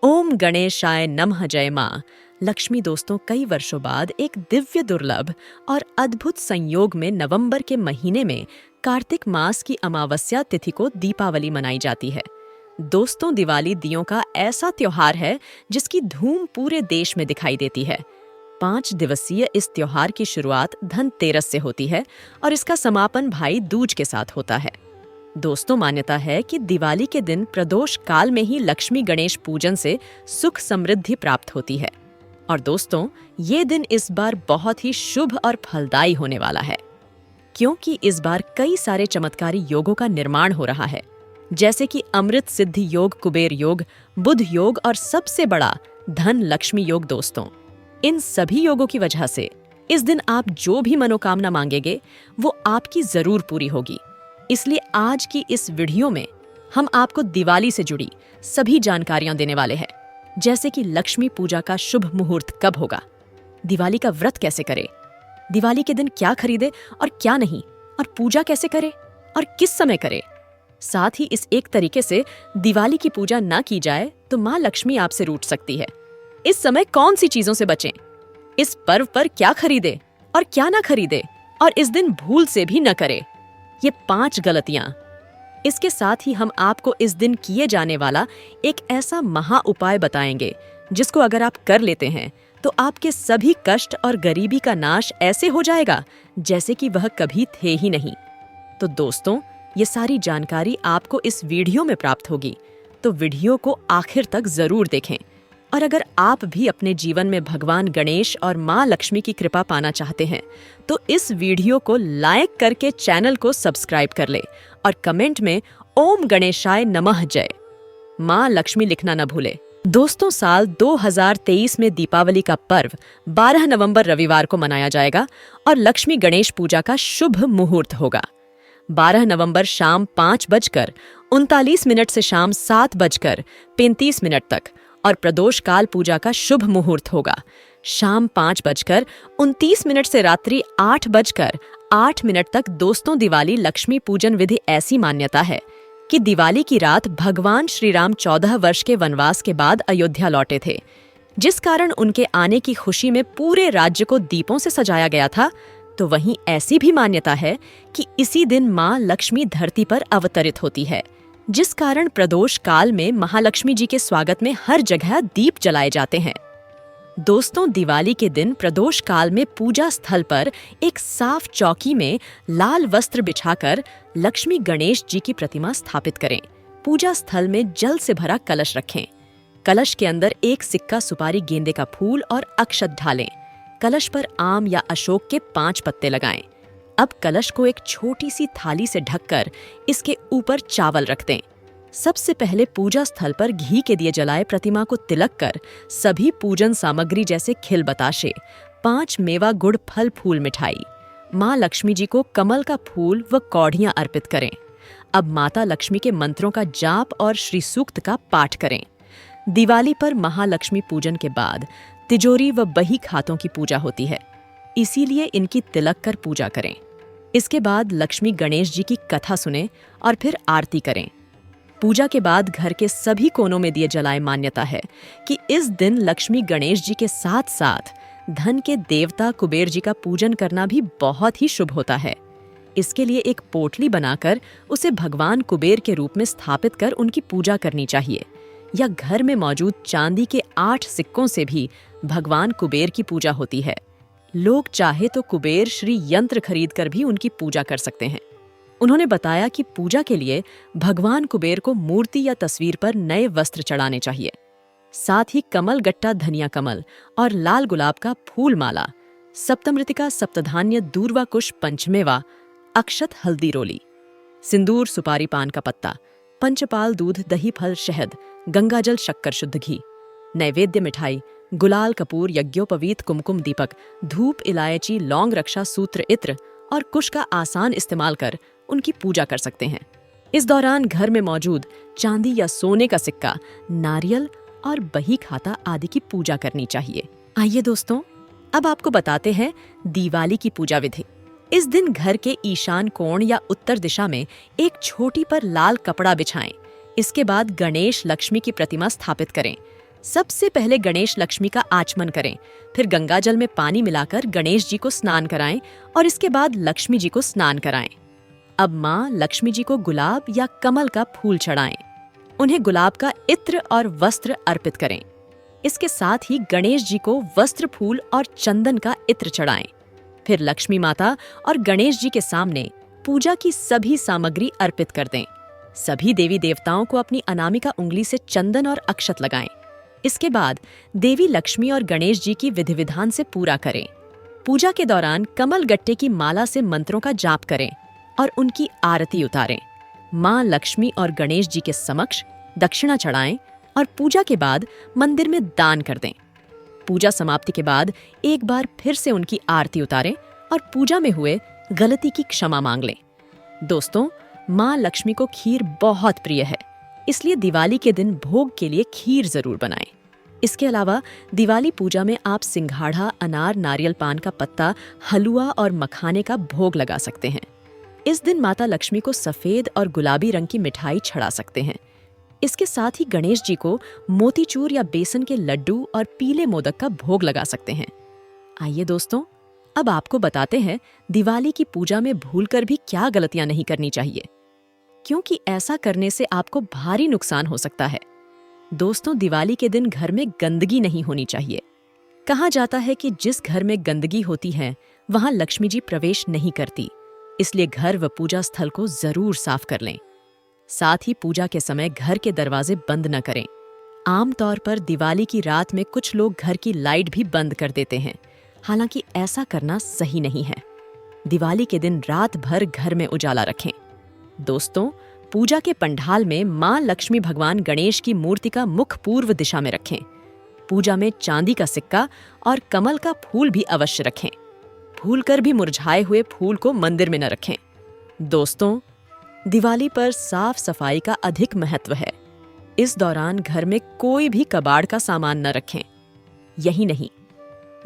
ओम गणेशाय नमः। जय माँ लक्ष्मी। दोस्तों, कई वर्षों बाद एक दिव्य, दुर्लभ और अद्भुत संयोग में नवंबर के महीने में कार्तिक मास की अमावस्या तिथि को दीपावली मनाई जाती है। दोस्तों, दिवाली दियों का ऐसा त्योहार है जिसकी धूम पूरे देश में दिखाई देती है। 5 दिवसीय इस त्योहार की शुरुआत धनतेरस से होती है और इसका समापन भाई दूज के साथ होता है। दोस्तों, मान्यता है कि दिवाली के दिन प्रदोष काल में ही लक्ष्मी गणेश पूजन से सुख समृद्धि प्राप्त होती है। और दोस्तों, ये दिन इस बार बहुत ही शुभ और फलदायी होने वाला है, क्योंकि इस बार कई सारे चमत्कारी योगों का निर्माण हो रहा है, जैसे कि अमृत सिद्धि योग, कुबेर योग, बुध योग और सबसे बड़ा धन लक्ष्मी योग। दोस्तों, इन सभी योगों की वजह से इस दिन आप जो भी मनोकामना मांगेंगे वो आपकी जरूर पूरी होगी। इसलिए आज की इस वीडियो में हम आपको दिवाली से जुड़ी सभी जानकारियां देने वाले हैं, जैसे कि लक्ष्मी पूजा का शुभ मुहूर्त कब होगा, दिवाली का व्रत कैसे करें, दिवाली के दिन क्या खरीदे और क्या नहीं, और पूजा कैसे करें और किस समय करें। साथ ही इस एक तरीके से दिवाली की पूजा ना की जाए तो माँ लक्ष्मी आपसे रूठ सकती है। इस समय कौन सी चीजों से बचें, इस पर्व पर क्या खरीदे और क्या ना खरीदे, और इस दिन भूल से भी न करें ये 5 गलतियां। इसके साथ ही हम आपको इस दिन किए जाने वाला एक ऐसा महा उपाय बताएंगे जिसको अगर आप कर लेते हैं तो आपके सभी कष्ट और गरीबी का नाश ऐसे हो जाएगा जैसे कि वह कभी थे ही नहीं। तो दोस्तों, ये सारी जानकारी आपको इस वीडियो में प्राप्त होगी, तो वीडियो को आखिर तक जरूर देखें। और अगर आप भी अपने जीवन में भगवान गणेश और माँ लक्ष्मी की कृपा पाना चाहते हैं तो इस वीडियो को लाइक करके चैनल को सब्सक्राइब कर ले और कमेंट में ओम गणेशाय नमः जय माँ लक्ष्मी लिखना न भूले। दोस्तों, साल 2023 में दीपावली का पर्व 12 नवंबर रविवार को मनाया जाएगा और लक्ष्मी गणेश पूजा का शुभ मुहूर्त होगा। 12 नवंबर शाम 5:39 से शाम 7:35 तक, और प्रदोष काल पूजा का शुभ मुहूर्त होगा शाम 5:29 से रात्रि 8:08 तक। दोस्तों, दिवाली लक्ष्मी पूजन विधि ऐसी मान्यता है कि दिवाली की रात भगवान श्री राम 14 वर्ष के वनवास के बाद अयोध्या लौटे थे, जिस कारण उनके आने की खुशी में पूरे राज्य को दीपों से सजाया गया था। तो वहीं ऐसी भी मान्यता है कि इसी दिन माँ लक्ष्मी धरती पर अवतरित होती है, जिस कारण प्रदोष काल में महालक्ष्मी जी के स्वागत में हर जगह दीप जलाए जाते हैं। दोस्तों, दिवाली के दिन प्रदोष काल में पूजा स्थल पर एक साफ चौकी में लाल वस्त्र बिछाकर लक्ष्मी गणेश जी की प्रतिमा स्थापित करें। पूजा स्थल में जल से भरा कलश रखें। कलश के अंदर एक सिक्का, सुपारी, गेंदे का फूल और अक्षत ढालें। कलश पर आम या अशोक के 5 पत्ते लगाएं। अब कलश को एक छोटी सी थाली से ढककर इसके ऊपर चावल रख दें। सबसे पहले पूजा स्थल पर घी के दिए जलाए प्रतिमा को तिलक कर सभी पूजन सामग्री जैसे खिल बताशे, 5 मेवा, गुड़, फल, फूल, मिठाई, माँ लक्ष्मी जी को कमल का फूल व कौड़ियां अर्पित करें। अब माता लक्ष्मी के मंत्रों का जाप और श्री सूक्त का पाठ करें। दिवाली पर महालक्ष्मी पूजन के बाद तिजोरी व बही खातों की पूजा होती है, इसीलिए इनकी तिलक कर पूजा करें। इसके बाद लक्ष्मी गणेश जी की कथा सुनें और फिर आरती करें। पूजा के बाद घर के सभी कोनों में दिए जलाए। मान्यता है कि इस दिन लक्ष्मी गणेश जी के साथ साथ धन के देवता कुबेर जी का पूजन करना भी बहुत ही शुभ होता है। इसके लिए एक पोटली बनाकर उसे भगवान कुबेर के रूप में स्थापित कर उनकी पूजा करनी चाहिए, या घर में मौजूद चांदी के 8 सिक्कों से भी भगवान कुबेर की पूजा होती है। लोग चाहे तो कुबेर श्री यंत्र खरीद कर भी उनकी पूजा कर सकते हैं। उन्होंने बताया कि पूजा के लिए भगवान कुबेर को मूर्ति या तस्वीर पर नए वस्त्र चढ़ाने चाहिए। साथ ही कमल गट्टा, धनिया कमल और लाल गुलाब का फूल माला, सप्तमृतिका, सप्तधान्य, दूर्वा कुश, पंचमेवा, अक्षत, हल्दी रोली, सिंदूर, सुपारी, पान का पत्ता, पंचपाल, दूध, दही, फल, शहद, गंगाजल, शक्कर, शुद्ध घी, नैवेद्य, मिठाई, गुलाल, कपूर, यज्ञोपवीत, कुमकुम, दीपक, धूप, इलायची, लौंग, रक्षा सूत्र, इत्र और कुश का आसान इस्तेमाल कर उनकी पूजा कर सकते हैं। इस दौरान घर में मौजूद चांदी या सोने का सिक्का, नारियल और बही खाता आदि की पूजा करनी चाहिए। आइए दोस्तों, अब आपको बताते हैं दिवाली की पूजा विधि। इस दिन घर के ईशान कोण या उत्तर दिशा में एक छोटी पर लाल कपड़ा बिछाएं। इसके बाद गणेश लक्ष्मी की प्रतिमा स्थापित करें। सबसे पहले गणेश लक्ष्मी का आचमन करें, फिर गंगाजल में पानी मिलाकर गणेश जी को स्नान कराएं और इसके बाद लक्ष्मी जी को स्नान कराएं। अब माँ लक्ष्मी जी को गुलाब या कमल का फूल चढ़ाएं। उन्हें गुलाब का इत्र और वस्त्र अर्पित करें। इसके साथ ही गणेश जी को वस्त्र, फूल और चंदन का इत्र चढ़ाएं। फिर लक्ष्मी माता और गणेश जी के सामने पूजा की सभी सामग्री अर्पित कर दें। सभी देवी देवताओं को अपनी अनामिका उंगली से चंदन और अक्षत लगाएं। इसके बाद देवी लक्ष्मी और गणेश जी की विधि विधान से पूरा करें। पूजा के दौरान कमल गट्टे की माला से मंत्रों का जाप करें और उनकी आरती उतारें। माँ लक्ष्मी और गणेश जी के समक्ष दक्षिणा चढ़ाएं और पूजा के बाद मंदिर में दान कर दें। पूजा समाप्ति के बाद एक बार फिर से उनकी आरती उतारें और पूजा में हुए गलती की क्षमा मांग लें। दोस्तों, माँ लक्ष्मी को खीर बहुत प्रिय है, इसलिए दिवाली के दिन भोग के लिए खीर जरूर बनाएं। इसके अलावा दिवाली पूजा में आप सिंघाड़ा, अनार, नारियल पान का पत्ता, हलवा और मखाने का भोग लगा सकते हैं। इस दिन माता लक्ष्मी को सफेद और गुलाबी रंग की मिठाई चढ़ा सकते हैं। इसके साथ ही गणेश जी को मोतीचूर या बेसन के लड्डू और पीले मोदक का भोग लगा सकते हैं। आइए दोस्तों, अब आपको बताते हैं दिवाली की पूजा में भूलकर भी क्या गलतियां नहीं करनी चाहिए, क्योंकि ऐसा करने से आपको भारी नुकसान हो सकता है। दोस्तों, दिवाली के दिन घर में गंदगी नहीं होनी चाहिए। कहा जाता है कि जिस घर में गंदगी होती है वहां लक्ष्मी जी प्रवेश नहीं करती, इसलिए घर व पूजा स्थल को जरूर साफ कर लें। साथ ही पूजा के समय घर के दरवाजे बंद न करें। आमतौर पर दिवाली की रात में कुछ लोग घर की लाइट भी बंद कर देते हैं, हालांकि ऐसा करना सही नहीं है। दिवाली के दिन रात भर घर में उजाला रखें। दोस्तों, पूजा के पंडाल में मां लक्ष्मी भगवान गणेश की मूर्ति का मुख पूर्व दिशा में रखें। पूजा में चांदी का सिक्का और कमल का फूल भी अवश्य रखें। भूलकर भी मुरझाए हुए फूल को मंदिर में न रखें। दोस्तों, दिवाली पर साफ सफाई का अधिक महत्व है। इस दौरान घर में कोई भी कबाड़ का सामान न रखें। यही नहीं,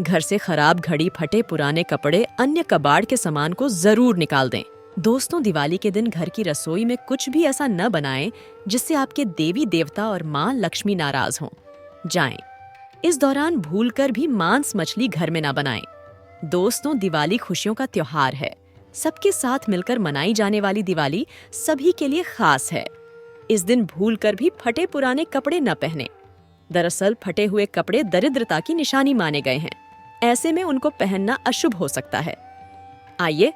घर से खराब घड़ी, फटे पुराने कपड़े, अन्य कबाड़ के सामान को जरूर निकाल दें। दोस्तों, दिवाली के दिन घर की रसोई में कुछ भी ऐसा न बनाएं जिससे आपके देवी देवता और मां लक्ष्मी नाराज हों। जाएं। इस दौरान भूलकर भी मांस मछली घर में न बनाएं। दोस्तों, दिवाली खुशियों का त्योहार है। सबके साथ मिलकर मनाई जाने वाली दिवाली सभी के लिए खास है। इस दिन भूलकर भी फटे पुराने कपड़े न पहने। दरअसल फटे हुए कपड़े दरिद्रता की निशानी माने गए हैं। ऐसे में उनको पहनना अशुभ हो सकता है। आइए,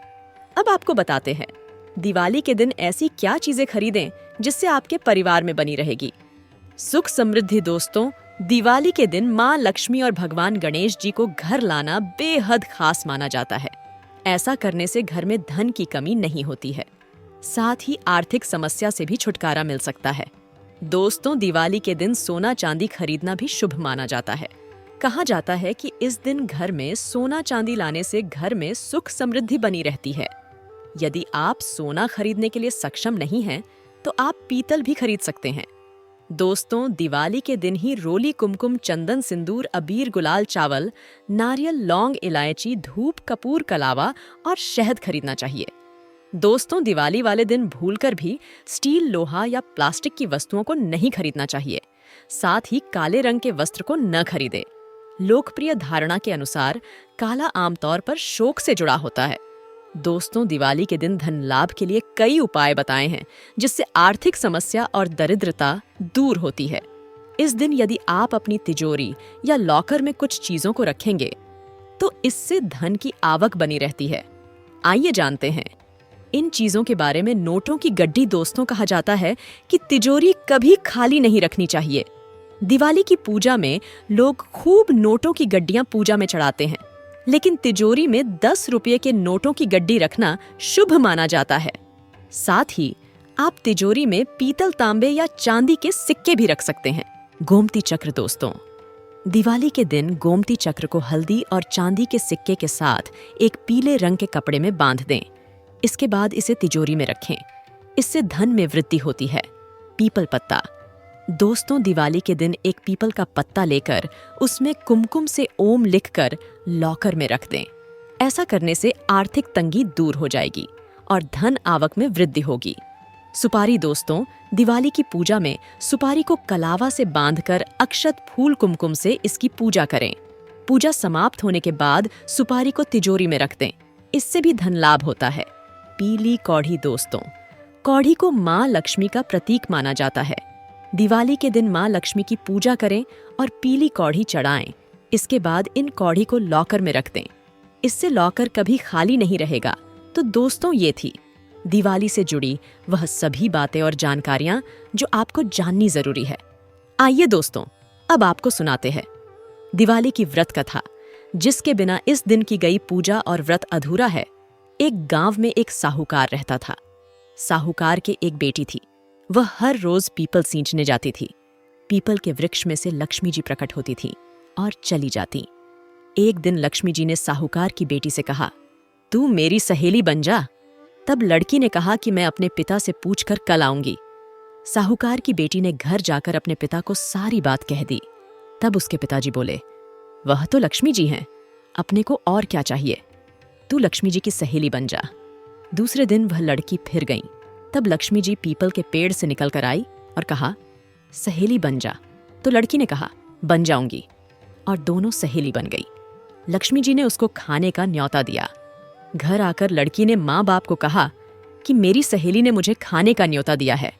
अब आपको बताते हैं दिवाली के दिन ऐसी क्या चीजें खरीदें जिससे आपके परिवार में बनी रहेगी सुख समृद्धि। दोस्तों, दिवाली के दिन मां लक्ष्मी और भगवान गणेश जी को घर लाना बेहद खास माना जाता है। ऐसा करने से घर में धन की कमी नहीं होती है, साथ ही आर्थिक समस्या से भी छुटकारा मिल सकता है। दोस्तों, दिवाली के दिन सोना चांदी खरीदना भी शुभ माना जाता है। कहा जाता है कि इस दिन घर में सोना चांदी लाने से घर में सुख समृद्धि बनी रहती है। यदि आप सोना खरीदने के लिए सक्षम नहीं हैं, तो आप पीतल भी खरीद सकते हैं। दोस्तों, दिवाली के दिन ही रोली, कुमकुम, चंदन, सिंदूर, अबीर, गुलाल, चावल, नारियल, लौंग, इलायची, धूप, कपूर, कलावा और शहद खरीदना चाहिए। दोस्तों, दिवाली वाले दिन भूलकर भी स्टील, लोहा या प्लास्टिक की वस्तुओं को नहीं खरीदना चाहिए। साथ ही काले रंग के वस्त्र को न खरीदें। लोकप्रिय धारणा के अनुसार काला आमतौर पर शोक से जुड़ा होता है। दोस्तों, दिवाली के दिन धन लाभ के लिए कई उपाय बताए हैं जिससे आर्थिक समस्या और दरिद्रता दूर होती है। इस दिन यदि आप अपनी तिजोरी या लॉकर में कुछ चीजों को रखेंगे तो इससे धन की आवक बनी रहती है। आइए जानते हैं इन चीजों के बारे में। नोटों की गड्डी। दोस्तों, कहा जाता है कि तिजोरी कभी खाली नहीं रखनी चाहिए। दिवाली की पूजा में लोग खूब नोटों की गड्डियां पूजा में चढ़ाते हैं, लेकिन तिजोरी में 10 रुपये के नोटों की गड्डी रखना शुभ माना जाता है। साथ ही आप तिजोरी में पीतल, तांबे या चांदी के सिक्के भी रख सकते हैं। गोमती चक्र। दोस्तों, दिवाली के दिन गोमती चक्र को हल्दी और चांदी के सिक्के के साथ एक पीले रंग के कपड़े में बांध दें। इसके बाद इसे तिजोरी में रखें। इससे धन में वृद्धि होती है। पीपल पत्ता। दोस्तों, दिवाली के दिन एक पीपल का पत्ता लेकर उसमें कुमकुम से ओम लिखकर लॉकर में रख दें। ऐसा करने से आर्थिक तंगी दूर हो जाएगी और धन आवक में वृद्धि होगी। सुपारी दोस्तों, दिवाली की पूजा में सुपारी को कलावा से बांधकर अक्षत फूल कुमकुम से इसकी पूजा करें। पूजा समाप्त होने के बाद सुपारी को तिजोरी में रख दें, इससे भी धन लाभ होता है। पीली कौड़ी दोस्तों, कौड़ी को माँ लक्ष्मी का प्रतीक माना जाता है। दिवाली के दिन माँ लक्ष्मी की पूजा करें और पीली कौड़ी चढ़ाएं। इसके बाद इन कौड़ी को लॉकर में रख दें, इससे लॉकर कभी खाली नहीं रहेगा। तो दोस्तों, ये थी दिवाली से जुड़ी वह सभी बातें और जानकारियां जो आपको जाननी जरूरी है। आइए दोस्तों, अब आपको सुनाते हैं दिवाली की व्रत कथा, जिसके बिना इस दिन की गई पूजा और व्रत अधूरा है। एक गांव में एक साहूकार रहता था। साहूकार के एक बेटी थी। वह हर रोज पीपल सींचने जाती थी। पीपल के वृक्ष में से लक्ष्मी जी प्रकट होती थी और चली जाती। एक दिन लक्ष्मी जी ने साहूकार की बेटी से कहा, तू मेरी सहेली बन जा। तब लड़की ने कहा कि मैं अपने पिता से पूछकर कल आऊंगी। साहूकार की बेटी ने घर जाकर अपने पिता को सारी बात कह दी। तब उसके पिताजी बोले, वह तो लक्ष्मी जी हैं, अपने को और क्या चाहिए, तू लक्ष्मी जी की सहेली बन जा। दूसरे दिन वह लड़की फिर गई। तब लक्ष्मी जी पीपल के पेड़ से निकल कर आई और कहा, सहेली बन जा। तो लड़की ने कहा, बन जाऊंगी, और दोनों सहेली बन गई। लक्ष्मी जी ने उसको खाने का न्योता दिया। घर आकर लड़की ने माँ बाप को कहा कि मेरी सहेली ने मुझे खाने का न्योता दिया है।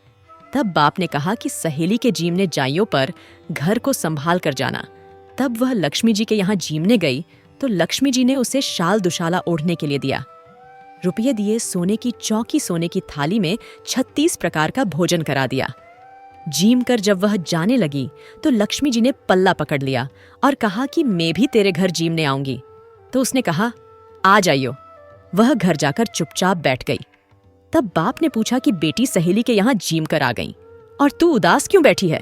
तब बाप ने कहा कि सहेली के जीमने जाइयों पर घर को संभाल कर जाना। तब वह लक्ष्मी जी के यहाँ जीमने गई तो लक्ष्मी जी ने उसे शाल दुशाला ओढ़ने के लिए दिया। रुपये दिए, सोने की चौकी, सोने की थाली में 36 प्रकार का भोजन करा दिया। जीम कर जब वह जाने लगी तो लक्ष्मी जी ने पल्ला पकड़ लिया और कहा कि मैं भी तेरे घर जीमने आऊंगी। तो उसने कहा, आ जाइयो। वह घर जाकर चुपचाप बैठ गई। तब बाप ने पूछा कि बेटी सहेली के यहाँ जीम कर आ गई और तू उदास क्यों बैठी है?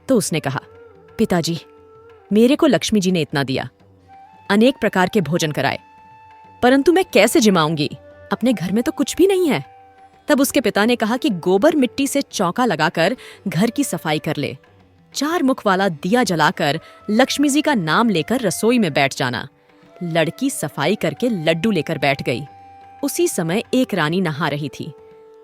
तो उसने कहा, पिताजी, मेरे को लक्ष्मी जी ने इतना दिया, अनेक प्रकार के भोजन कराए, परंतु मैं कैसे जिमाऊंगी? अपने घर में तो कुछ भी नहीं है। तब उसके पिता ने कहा कि गोबर मिट्टी से चौका लगाकर घर की सफाई कर ले, 4 मुख वाला दिया जलाकर लक्ष्मी जी का नाम लेकर रसोई में बैठ जाना। लड़की सफाई करके लड्डू लेकर बैठ गई। उसी समय एक रानी नहा रही थी।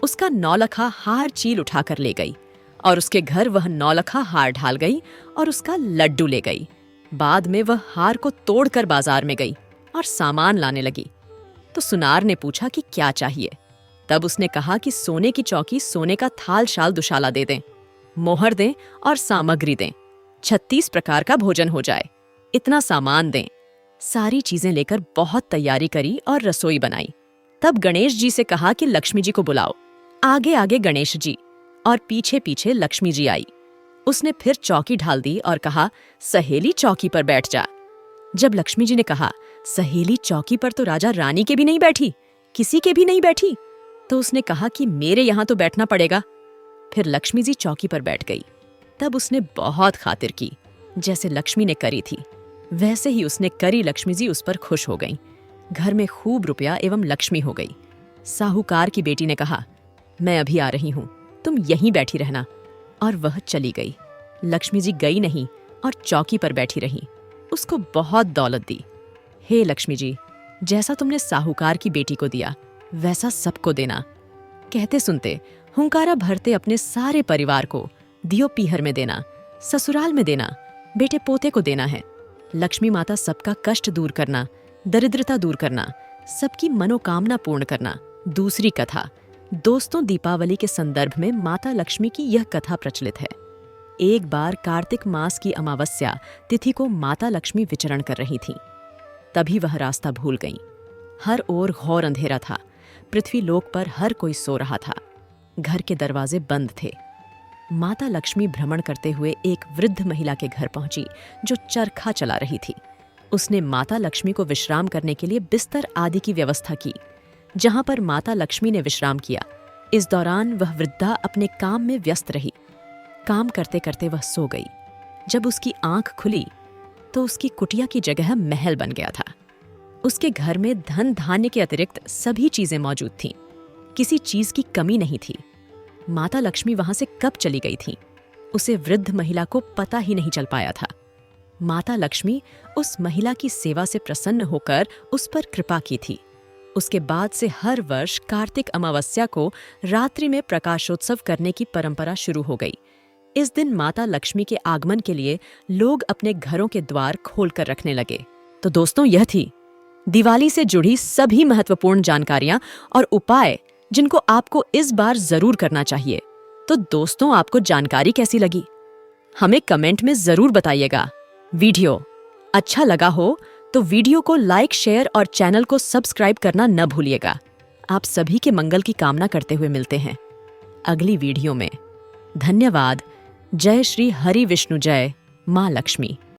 उसका नौलखा हार चील उठाकर ले गई और उसके घर वह नौलखा हार ढाल गई और उसका लड्डू ले गई। बाद में वह हार को तोड़कर बाजार में गई और सामान लाने लगी। तो सुनार ने पूछा कि क्या चाहिए? तब उसने कहा कि सोने की चौकी, सोने का थाल शाल दुशाला दे दें, मोहर दें और सामग्री दें, 36 प्रकार का भोजन हो जाए, इतना सामान दें। सारी चीजें लेकर बहुत तैयारी करी और रसोई बनाई। तब गणेश जी से कहा कि लक्ष्मी जी को बुलाओ। आगे आगे गणेश जी और पीछे पीछे लक्ष्मी जी आई। उसने फिर चौकी ढाल दी और कहा, सहेली चौकी पर बैठ जा। जब लक्ष्मी जी ने कहा, सहेली चौकी पर तो राजा रानी के भी नहीं बैठी, किसी के भी नहीं बैठी, तो उसने कहा कि मेरे यहाँ तो बैठना पड़ेगा। फिर लक्ष्मी जी चौकी पर बैठ गई। तब उसने बहुत खातिर की, जैसे लक्ष्मी ने करी थी वैसे ही उसने करी। लक्ष्मी जी उस पर खुश हो गईं। घर में खूब रुपया एवं लक्ष्मी हो गई। साहूकार की बेटी ने कहा, मैं अभी आ रही हूँ, तुम यहीं बैठी रहना, और वह चली गई। लक्ष्मी जी गई नहीं और चौकी पर बैठी रही। उसको बहुत दौलत दी। हे लक्ष्मी जी, जैसा तुमने साहूकार की बेटी को दिया वैसा सबको देना। कहते सुनते हुंकारा भरते अपने सारे परिवार को दियो पीहर में देना, ससुराल में देना, बेटे पोते को देना है। लक्ष्मी माता सबका कष्ट दूर करना, दरिद्रता दूर करना, सबकी मनोकामना पूर्ण करना। दूसरी कथा। दोस्तों, दीपावली के संदर्भ में माता लक्ष्मी की यह कथा प्रचलित है। एक बार कार्तिक मास की अमावस्या तिथि को माता लक्ष्मी विचरण कर रही थीं। तभी वह रास्ता भूल गईं। हर ओर घोर अंधेरा था। पृथ्वी लोक पर हर कोई सो रहा था। घर के दरवाजे बंद थे। माता लक्ष्मी भ्रमण करते हुए एक वृद्ध महिला के घर पहुंची जो चरखा चला रही थी। उसने माता लक्ष्मी को विश्राम करने के लिए बिस्तर आदि की व्यवस्था की। जहां पर माता लक्ष्मी ने विश्राम किया, इस दौरान वह वृद्धा अपने काम में व्यस्त रही। काम करते करते वह सो गई। जब उसकी आंख खुली तो उसकी कुटिया की जगह महल बन गया था। उसके घर में धन धान्य के अतिरिक्त सभी चीजें मौजूद थीं। किसी चीज की कमी नहीं थी। माता लक्ष्मी वहां से कब चली गई थी, उसे वृद्ध महिला को पता ही नहीं चल पाया था। माता लक्ष्मी उस महिला की सेवा से प्रसन्न होकर उस पर कृपा की थी। उसके बाद से हर वर्ष कार्तिक अमावस्या को रात्रि में प्रकाशोत्सव करने की परंपरा शुरू हो गई। इस दिन माता लक्ष्मी के आगमन के लिए लोग अपने घरों के द्वार खोलकर रखने लगे। तो दोस्तों, यह थी दिवाली से जुड़ी सभी महत्वपूर्ण जानकारियां और उपाय जिनको आपको इस बार जरूर करना चाहिए। तो दोस्तों, आपको जानकारी कैसी लगी हमें कमेंट में जरूर बताइएगा। वीडियो अच्छा लगा हो तो वीडियो को लाइक, शेयर और चैनल को सब्सक्राइब करना न भूलिएगा। आप सभी के मंगल की कामना करते हुए मिलते हैं अगली वीडियो में। धन्यवाद। जय श्री हरि विष्णु, जय मां लक्ष्मी।